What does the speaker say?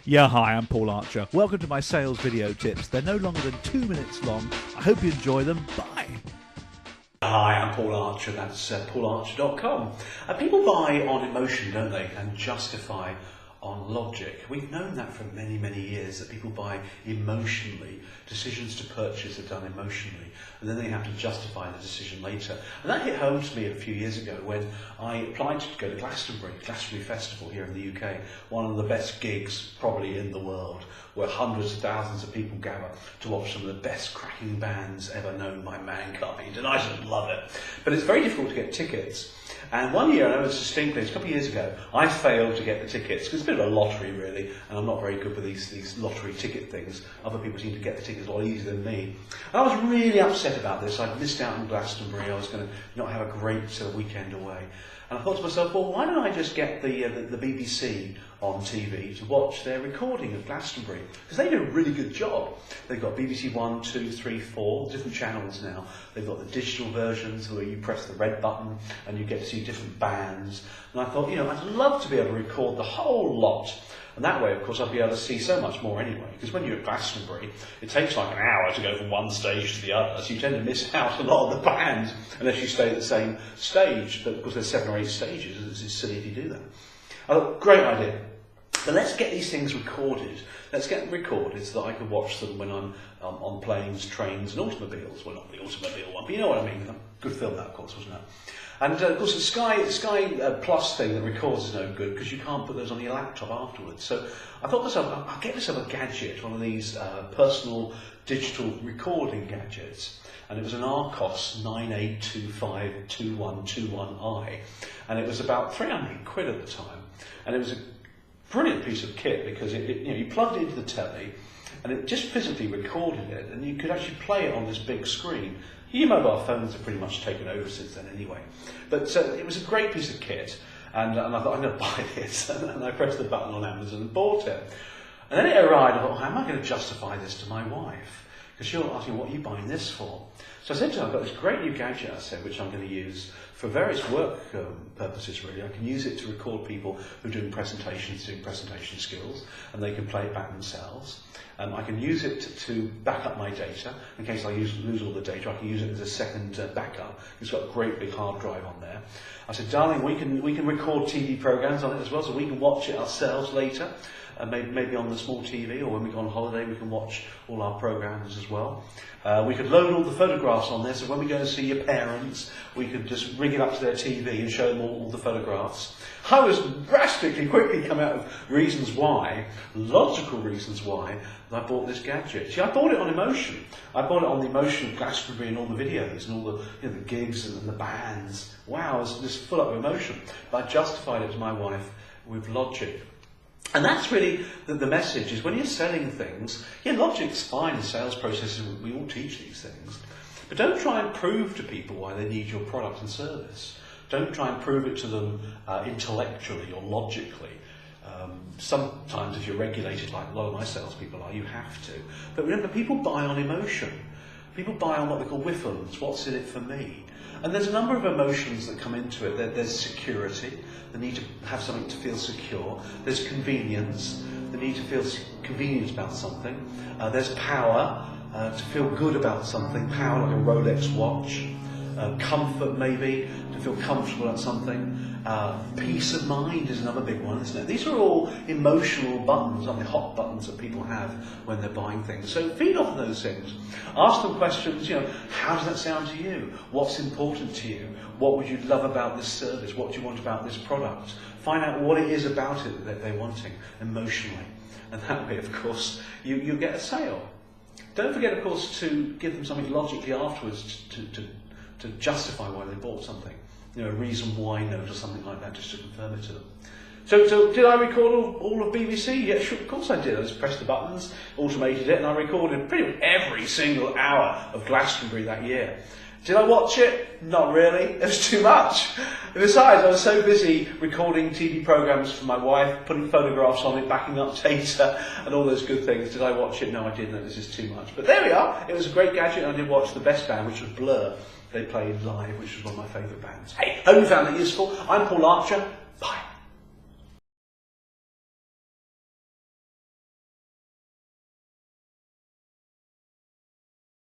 Yeah, hi, I'm Paul Archer. Welcome to my sales video tips. They're no longer than 2 minutes long. I hope you enjoy them. Bye. Hi, I'm Paul Archer. That's paularcher.com. People buy on emotion, don't they, and justify on logic. We've known that for many, many years, that people buy emotionally. Decisions to purchase are done emotionally, and then they have to justify the decision later. And that hit home to me a few years ago when I applied to go to Glastonbury Festival here in the UK, one of the best gigs probably in the world, where hundreds of thousands of people gather to watch some of the best cracking bands ever known by mankind, and I just love it. But it's very difficult to get tickets. And one year, I know distinctly, a couple of years ago, I failed to get the tickets, because it's a bit of a lottery really, and I'm not very good with these lottery ticket things. Other people seem to get the tickets a lot easier than me. And I was really upset about this. I'd missed out on Glastonbury. I was going to not have a great weekend away. And I thought to myself, well, why don't I just get the BBC on TV to watch their recording of Glastonbury? Because they do a really good job. They've got BBC 1, 2, 3, 4, different channels now. They've got the digital versions where you press the red button and you get to see different bands. And I thought, I'd love to be able to record the whole lot. And that way, of course, I'd be able to see so much more anyway. Because when you're at Glastonbury, it takes like an hour to go from one stage to the other. So you tend to miss out a lot of the bands unless you stay at the same stage. But of course, there's 7 or 8 stages. It's silly if you do that. I thought, great idea. But let's get these things recorded. Let's get them recorded so that I can watch them when I'm on planes, trains and automobiles. Well, not the automobile one, but you know what I mean. Good film that, of course, wasn't it? And of course the Sky Plus thing that records is no good because you can't put those on your laptop afterwards. So I thought to myself, I'll get myself a gadget, one of these personal digital recording gadgets. And it was an Arcos 98252121i. And it was about 300 quid at the time. And it was a brilliant piece of kit because you plugged it into the telly and it just physically recorded it, and you could actually play it on this big screen. Your mobile phones have pretty much taken over since then anyway. But it was a great piece of kit, and I thought, I'm going to buy this. And I pressed the button on Amazon and bought it. And then it arrived, I thought, how am I going to justify this to my wife? Because she'll ask me, what are you buying this for? So I said to her, I've got this great new gadget, I said, which I'm going to use for various work purposes really. I can use it to record people who are doing presentations, doing presentation skills, and they can play it back themselves. I can use it to back up my data. In case I lose all the data, I can use it as a second backup. It's got a great big hard drive on there. I said, darling, we can record TV programs on it as well, so we can watch it ourselves later. Maybe on the small TV, or when we go on holiday, we can watch all our programs as well. We could load all the photographs on there, so when we go and see your parents, we could just rig it up to their TV and show them all the photographs. I was drastically quickly come out of reasons why, logical reasons why, I bought this gadget. See, I bought it on emotion. I bought it on the emotion of Glastonbury and all the videos and all the gigs and the bands. Wow, I was just full of emotion. But I justified it to my wife with logic. And that's really the message, is when you're selling things, logic's fine in sales processes, we all teach these things, but don't try and prove to people why they need your product and service. Don't try and prove it to them intellectually or logically. Sometimes if you're regulated, like a lot of my salespeople are, you have to. But remember, people buy on emotion. People buy on what they call WIFMs, what's in it for me. And there's a number of emotions that come into it. There's security, the need to have something to feel secure. There's convenience, the need to feel convenient about something. There's power, to feel good about something, power like a Rolex watch. Comfort maybe, to feel comfortable about something. Peace of mind is another big one, isn't it? These are all emotional buttons, the hot buttons that people have when they're buying things. So feed off those things. Ask them questions, how does that sound to you? What's important to you? What would you love about this service? What do you want about this product? Find out what it is about it that they're wanting emotionally. And that way, of course, you get a sale. Don't forget, of course, to give them something logically afterwards to justify why they bought something. A reason why note or something like that, just to confirm it to them. So did I record all of BBC? Yeah, sure, of course I did. I just pressed the buttons, automated it, and I recorded pretty much every single hour of Glastonbury that year. Did I watch it? Not really. It was too much. And besides, I was so busy recording TV programmes for my wife, putting photographs on it, backing up data, and all those good things. Did I watch it? No, I didn't. This is too much. But there we are. It was a great gadget, and I did watch the best band, which was Blur. They played live, which was one of my favourite bands. Hey, hope you found it useful. I'm Paul Archer.